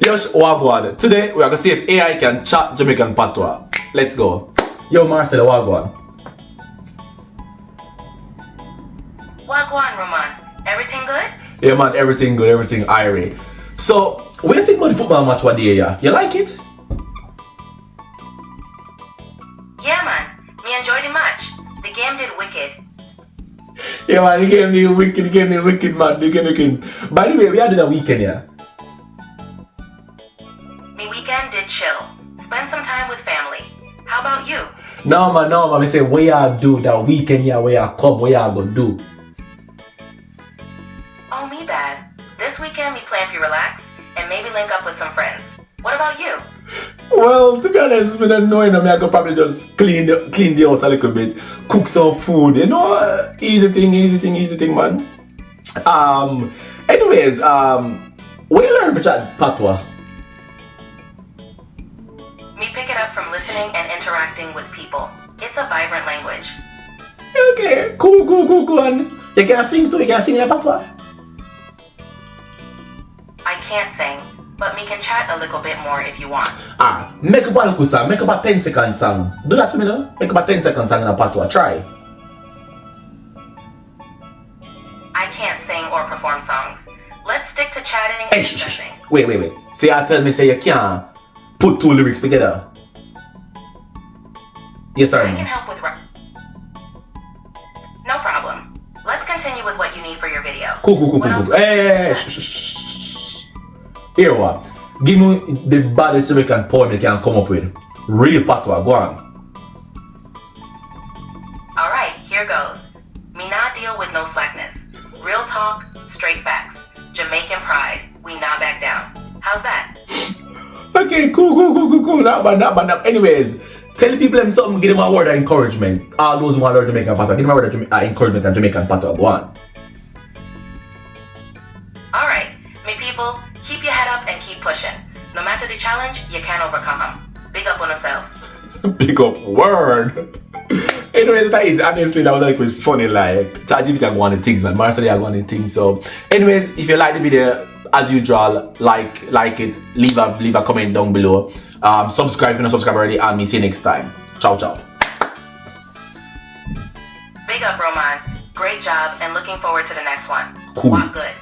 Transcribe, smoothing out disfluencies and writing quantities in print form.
Yosh Wagwan. Today we are gonna see if AI can chat Jamaican Patois. Let's go. Yo Marcel Wagwan. Wagwan, Roman. Everything good? Yeah man, everything good, everything irie. So, what do you think about the football match one day, yeah? You like it? Yeah, man. Me enjoyed the match. The game did wicked. Yeah man, the game did wicked man, the game wicked. By the way, we had a weekend, yeah? Me weekend did chill. Spend some time with family. How about you? No man, I say, what y'all do that weekend, yeah, where y'all come, what y'all gonna do? Oh, me bad. This weekend me plan to relax and maybe link up with some friends. What about you? Well, to be honest, it's been annoying. I could probably just clean the house a little bit, cook some food, you know, easy thing, man. Anyways, where you learn to chat Patois? Me pick it up from listening and interacting with people. It's a vibrant language. Okay, cool. And you can sing too, you can sing in Patois? I can't sing, but me can chat a little bit more if you want. Make up a little song, make up a 10-second song. Do that to me now. Make up a 10-second song in a Patois, try. I can't sing or perform songs. Let's stick to chatting and Hey, discussing. Wait. See, you tell me say you can't put two lyrics together. Yes, sir. I can help with No problem. Let's continue with what you need for your video. Cool. Hey, Here what? Give me the baddest Jamaican poem you can come up with. Real Patois, go on. Alright, here goes. Me not deal with no slackness. Real talk, straight facts. Jamaican pride, we not back down. How's that? Okay, cool. Not bad. Anyways, tell the people them something, give them a word of encouragement. All those who want to learn Jamaican Patois, give them a word of encouragement and Jamaican Patois, go on. Alright, me people, keep your head up and keep pushing. No matter the challenge, you can overcome them. Big up on yourself. Big up word. Anyways, honestly, that was like with funny, like ChatGPT are going on things, man. Marcel are going on things. So, anyways, if you like the video, as usual, like it, leave a comment down below. Subscribe if you're not subscribed already, and me see you next time. Ciao. Big up, Roman. Great job, and looking forward to the next one. Cool. Walk good.